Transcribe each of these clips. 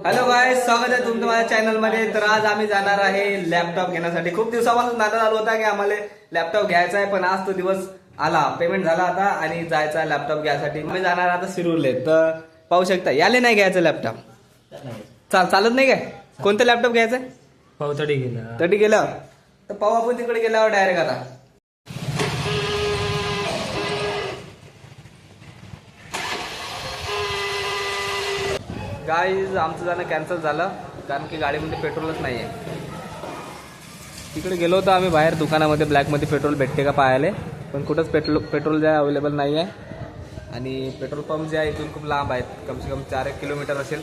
Hello guys, स्वागत आहे तुमचं माझ्या चॅनल मध्ये. तर आज आम्ही जाणार आहे लॅपटॉप घेण्यासाठी. खूप दिवसापासून नादा चालू होता की आम्हाला लॅपटॉप घ्यायचा आहे, पण आज तो दिवस आला. पेमेंट झाला आता आणि जायचा आहे लॅपटॉप घ्यायसाठी. मी जाणार आता शिरूरले. तर पाहू शकता, याले नाही घ्यायचं लॅपटॉप. चालत नाही काय? कोणतं लॅपटॉप घ्यायचं? पावतडी गेला तटी गेल्यावर तर पाहू आपण तिकडे गेल्यावर डायरेक्ट. आता गाईज आमचं जाणं कॅन्सल झालं कारण की गाडीमध्ये पेट्रोलच नाही आहे. तिकडे गेलो होतो आम्ही बाहेर दुकानामध्ये, ब्लॅकमध्ये पेट्रोल भेटते का पाहायला, पण कुठंच पेट्रोल जे आहे अवेलेबल नाही आहे. आणि पेट्रोल पंप जे आहे इथून खूप लांब आहेत, कमसे कम 4-1 किलोमीटर असेल.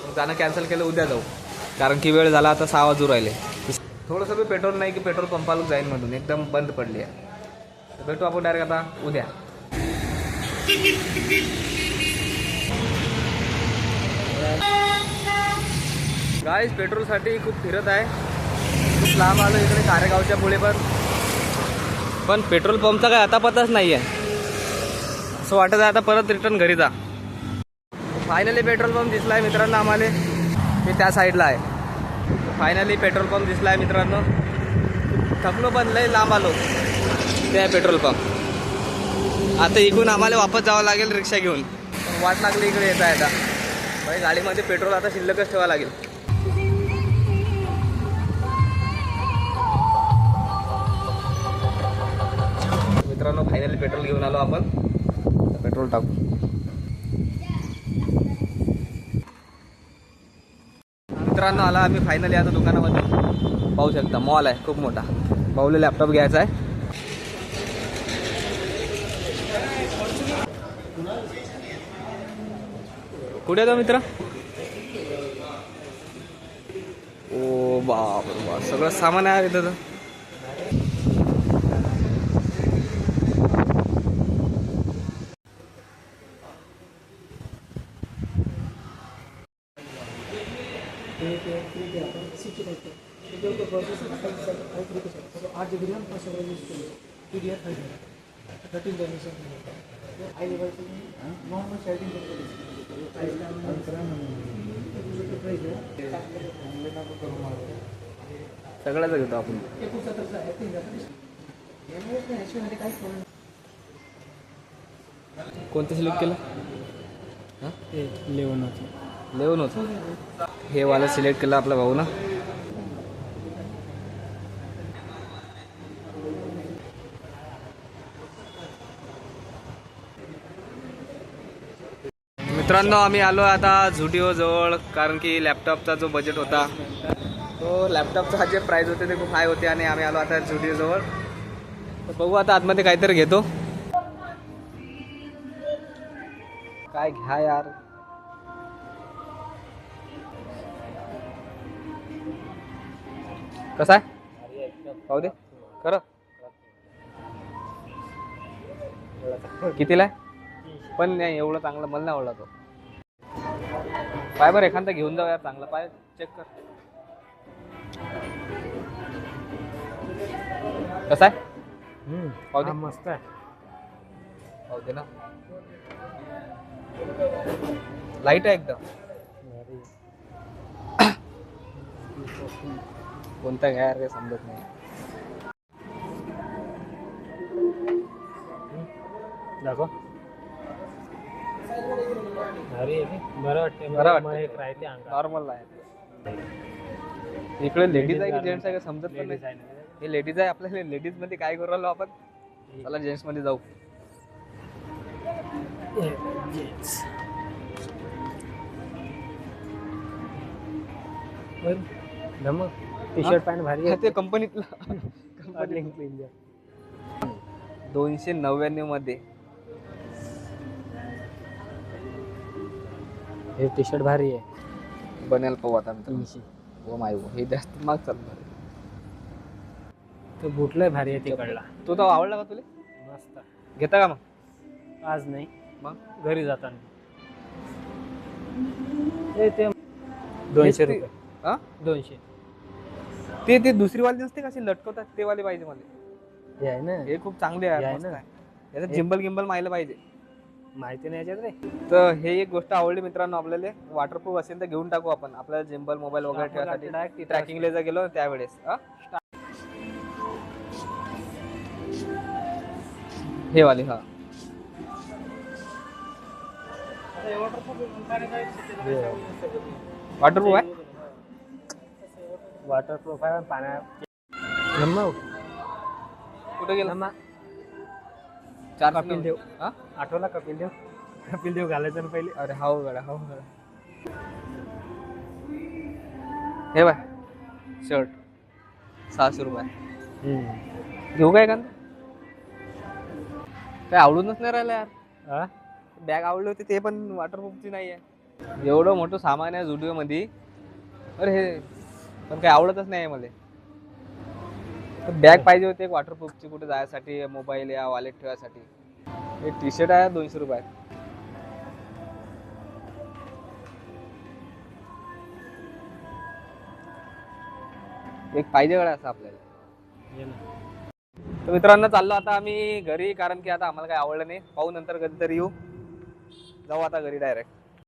मग जाणं कॅन्सल केलं, उद्या जाऊ, कारण की वेळ झाला आता 6 वाजू राहिले. थोडंसं बी पेट्रोल नाही की पेट्रोल पंपाला जाईन म्हणून एकदम बंद पडली आहे. तर भेटू आपण डायरेक्ट आता उद्या. गाईज पेट्रोलसाठी खूप फिरत आहे, खूप लांब आलो इकडे कारेगावच्या पुढे, पण पेट्रोल पंपचा काय आता पताच नाही आहे. असं वाटत आहे आता परत रिटर्न घरी जा. फायनली पेट्रोल पंप दिसला आहे मित्रांनो आम्हाला. मी त्या साईडला आहे. फायनली पेट्रोल पंप दिसला आहे मित्रांनो. थकलो पण लय लांब आलो. ते आहे पेट्रोल पंप. आता इकडून आम्हाला वापस जावं लागेल रिक्षा घेऊन. वाट लागली इकडे येता येता. भाई गाडीमध्ये पेट्रोल आता शिल्लकच ठेवावं लागेल. मित्रांनो फायनली पेट्रोल घेऊन आलो आपण. पेट्रोल टाकू. मित्रांनो आला आम्ही फायनली आता दुकानामध्ये. पाहू शकता मॉल आहे खूप मोठा. भाऊला लॅपटॉप घ्यायचा आहे. कुठे तो मित्र? ओ बाप, सगळं सामान आहे तिथं. सगळ्याच घेतो आपण. कोणतं सिलेक्ट केलं? लेवन होतं. हे वाला सिलेक्ट केलं आपला भाऊ ना. मित्रांनो आम्ही आलो आता झुडिओ जवळ, कारण की लॅपटॉपचा जो बजेट होता तो लॅपटॉपचा जे प्राइस होते ते खूप हाय होते. आणि आम्ही आलो आता झुडिओ जवळ. तर बघू आता आतमध्ये काहीतरी घेतो. काय घ्या यार. कसा आहे? पाहू दे खरं. कितीला आहे? पण नाही एवढं चांगलं मला नाही आवडला तो. पाय बरं एखादा घेऊन जाऊ यार, चांगला पाय चेक कर. कसा आहे? पाहू दे. मस्त आहे. पाहू दे ना. लाईट आहे एकदम. कोणता घ्या यार काही समजत नाही. दाखव. बरं वाटते. नॉर्मल आहे. इकडे लेडीज आहे की जेंट्स आहे का समजत पण नाही. हे लेडीज आहे. आपल्याला लेडीज मध्ये काय करू राहिलो आपण. चला जेंट्स मध्ये जाऊ. टी शर्ट पॅन्ट भारी आहे. ते कंपनीतला 299 मध्ये. हे टी शर्ट भारी आहे. बनेल पाहू आता. 300. हो माय हे जास्त माग चालणार. तो बुटलाय भारी आहे तिकडला. तो तर आवडला का तुला? मस्त. घेता का मग? आज नाही, मग घरी जाताना. ते 200 रुपये. हा 200. ते दुसरी वाली नसते कशी लटकवतात ते वाले पाहिजे मला. हे आहे ना, हे खूप चांगले आहे. हे आहे मस्त ना. आहे. याचं जिंबल गिंबल मायला पाहिजे. माहिती नाही याच्यात रे. तर हे एक गोष्ट आवडली मित्रांनो आपल्याला. वॉटरप्रूफ असेल तर घेऊन टाकू आपण आपल्याला जिम्बल मोबाईल वगैरे ठेवायसाठी डायरेक्ट ट्रॅकिंगला जर गेलो त्यावेळेस हे वाली हा वॉटरप्रूफ आहे. वॉटरप्रूफ आहे पाण्यात. नम्मा कुठे गेला नम्मा चार कपिल देव. हा आठवला कपिल देव. कपिल देव घालायचं ना पहिले. अरे हाऊ गड्या हाऊ गड्या. हे बाय शर्ट 600 रुपये. घेऊ काय का काय आवडूनच नाही राहिलं यार. हा? बॅग आवडली होती ते पण वॉटरप्रूफची नाही आहे. एवढं मोठं सामान आहे झुडिओ मध्ये. अरे हे पण काही आवडतच नाही आहे मला. बॅग पाहिजे होती एक वॉटरप्रूफची कुठे जायसाठी मोबाईल या वॉलेट ठेवायसाठी. हे टी शर्ट आहे 200 रुपये. एक पाहिजे गड्या असं आपल्याला. ये ना. तर मित्रांनो चाललो आता आम्ही घरी कारण की आता आम्हाला काही आवडलं नाही. पाहू नंतर कधीतरी येऊ. जाऊ आता घरी डायरेक्ट.